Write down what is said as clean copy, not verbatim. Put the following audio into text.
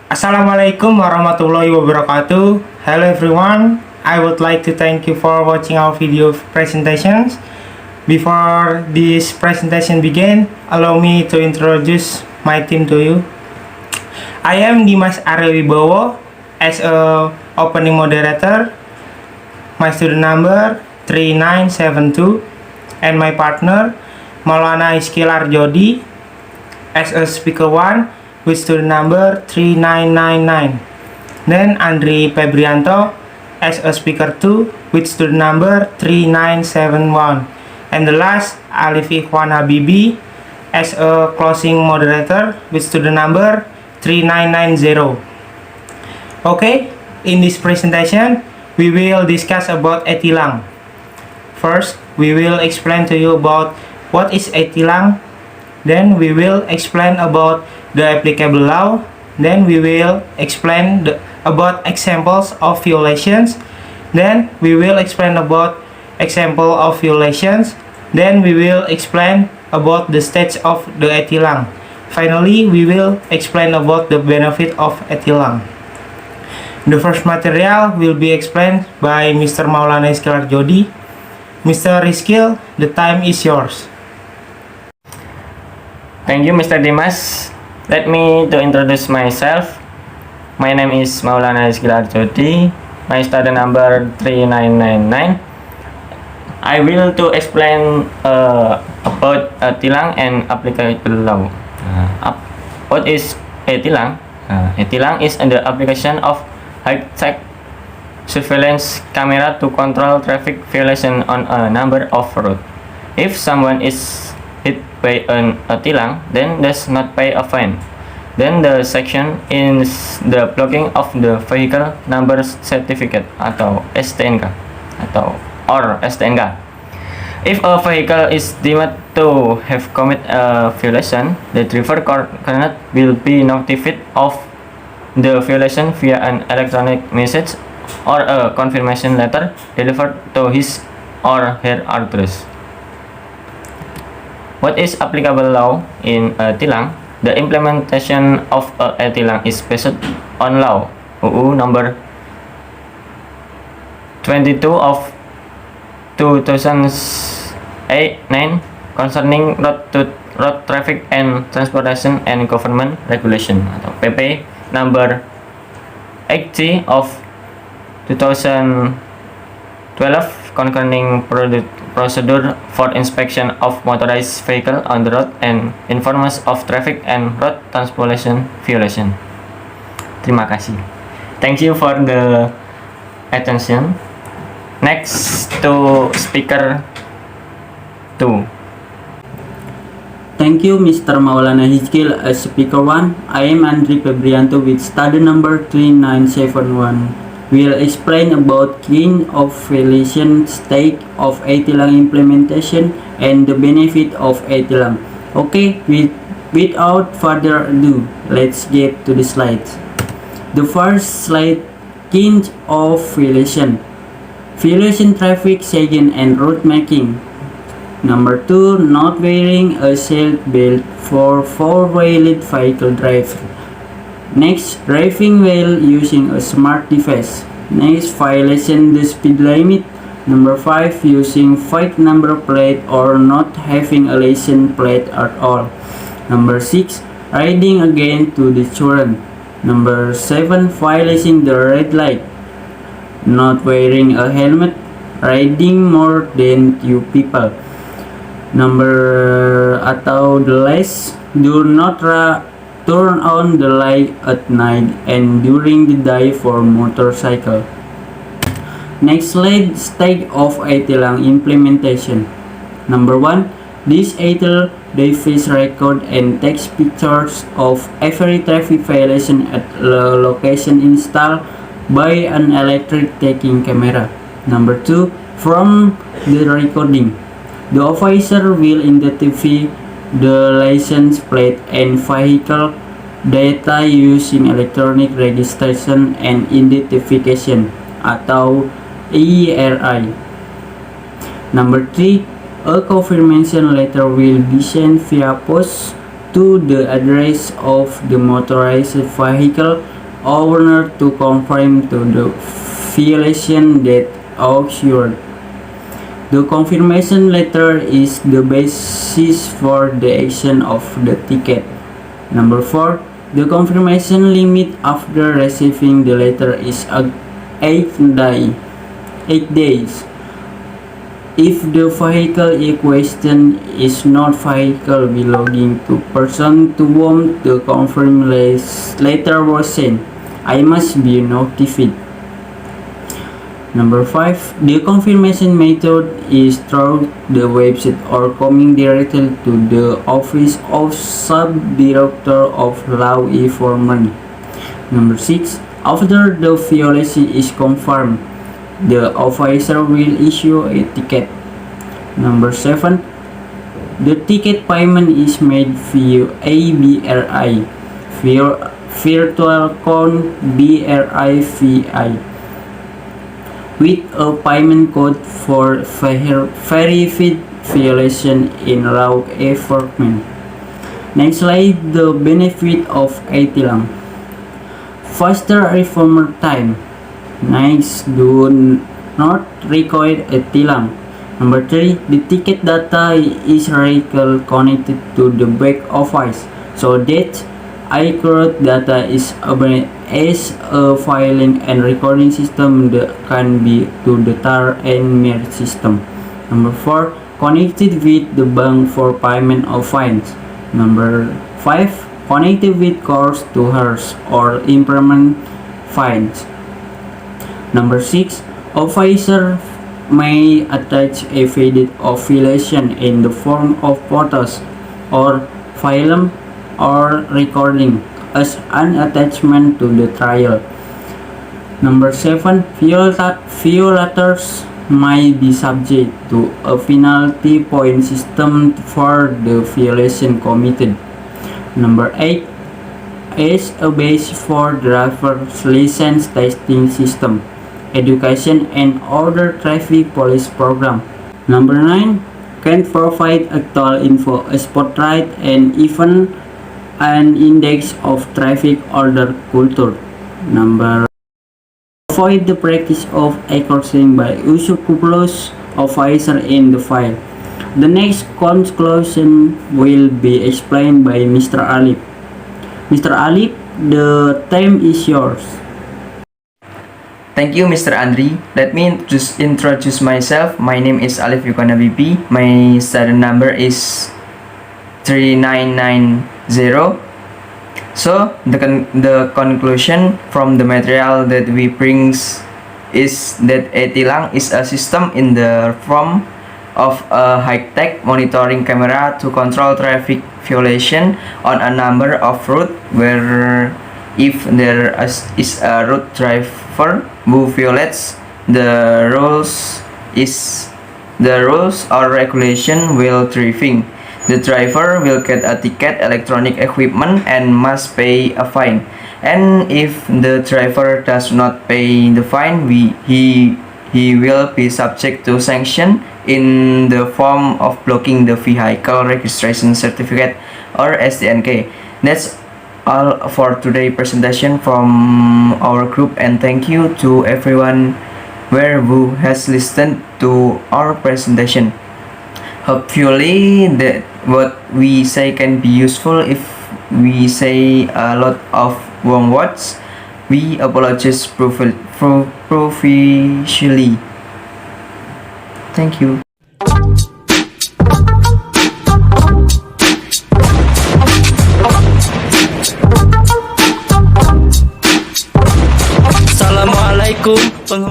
Assalamualaikum warahmatullahi wabarakatuh. Hello everyone. I would like to thank you for watching our video presentations. Before this presentation begin, allow me to introduce my team to you. I am Dimas Arya Wibowo as a opening moderator. My student number 3972 and my partner Maulana Iskil Arjodi as a speaker 1 with student number 3999. Then Andri Febrianto as a speaker 2 with student number 3971. And the last, Alif Ikhwan Habibi as a closing moderator with student number 3990. Okay, in this presentation, we will discuss about e-tilang. First, we will explain to you about what is e-tilang. Then we will explain about the applicable law. Then we will explain about examples of violations. Then we will explain about example of violations. Then we will explain about the stage of the e-tilang. Finally, we will explain about the benefit of e-tilang. The first material will be explained by Mr. Maulana Iskil Arjodi. Mr. Iskil, the time is yours. Thank you, Mr. Dimas. Let me to introduce myself. My name is Maulana Iskil Arjodi. My student number 3999. I will to explain about e-tilang and applicable law. What is e-tilang? E-tilang is the application of high-tech surveillance camera to control traffic violation on a number of roads. If someone is hit by an e-tilang, then does not pay a fine, then the section is the blocking of the vehicle number certificate atau STNK or STNK. If a vehicle is deemed to have committed a violation, the driver cannot will be notified of the violation via an electronic message or a confirmation letter delivered to his or her address. What is applicable law in e-tilang? The implementation of e-tilang is based on law UU number 22 of 2009 concerning road traffic and transportation and government regulation atau PP number 80 of 2012 concerning procedure for inspection of motorized vehicle on the road and informers of traffic and road transportation violation. Terima kasih. Thank you for the attention. Next to speaker 2. Thank you, Mr. Maulana Iskil. As speaker 1, I am Andri Febrianto with study number 3971. We'll explain about kind of violation, stage of e-tilang implementation, and the benefit of e-tilang. Okay, without further ado, let's get to the slides. The first slide, kind of violation. Violation traffic sign and road marking. Number 2, not wearing a seat belt for four-wheeled vehicle driver. Next, driving while using a smart device. Next, violation the speed limit. Number 5, using fake number plate or not having a license plate at all. Number 6, riding again to the children. Number 7, violating the red light. Not wearing a helmet, riding more than 2 people. Number atau the last, do not turn on the light at night and during the day for motorcycle. Next slide, stage of e-tilang implementation. Number 1, this e-tilang device record and takes pictures of every traffic violation at the location installed by an electric taking camera. Number 2, from the recording, the officer will identify the license plate and vehicle data using electronic registration and identification atau ERI. Number 3, a confirmation letter will be sent via post to the address of the motorized vehicle owner to confirm to the violation that occurred. The confirmation letter is the basis for the action of the ticket. Number 4. The confirmation limit after receiving the letter is 8 days. If the vehicle in question is not vehicle belonging to person to whom the confirmation letter was sent, I must be notified. Number 5. The confirmation method is through the website or coming directly to the office of Sub-Director of Law Enforcement. Number 6. After the violation is confirmed, the officer will issue a ticket. Number 7. The ticket payment is made via ABRI, virtual code BRIVI, with a payment code for verified violation in law enforcement. Nextly, the benefit of a tilang. Faster reformer time. Next, do not require a tilang. Number 3, the ticket data is directly connected to the back office, so that accurate data is available as a filing and recording system that can be to the TAR and MIR system. Number 4, connected with the bank for payment of fines. Number 5, connected with courts to hers or implement fines. Number 6, officer may attach a evidence of violation in the form of photos or film or recording as an attachment to the trial. Number 7, violators may be subject to a penalty point system for the violation committed. Number 8, is a base for driver's license testing system, education and other traffic police program. Number 9, can provide actual info, a spotlight and even an index of traffic order culture. Number avoid the practice of accusing by unscrupulous officer in the file. The next conclusion will be explained by Mr. Alif. Mr. Alif, the time is yours. Thank you, Mr. Andri. Let me just introduce myself. My name is Alif Yukana BP. My student number is 3990. So the conclusion from the material that we brings is that a tilang is a system in the form of a high-tech monitoring camera to control traffic violation on a number of routes where if there is a route driver who violates the rules or regulation while driving, the driver will get a ticket, electronic equipment, and must pay a fine. And if the driver does not pay the fine, he will be subject to sanction in the form of blocking the vehicle registration certificate or STNK. That's all for today's presentation from our group, and thank you to everyone who has listened to our presentation. Hopefully that what we say can be useful. If we say a lot of wrong words, we apologize profusely. Thank you. Assalamualaikum.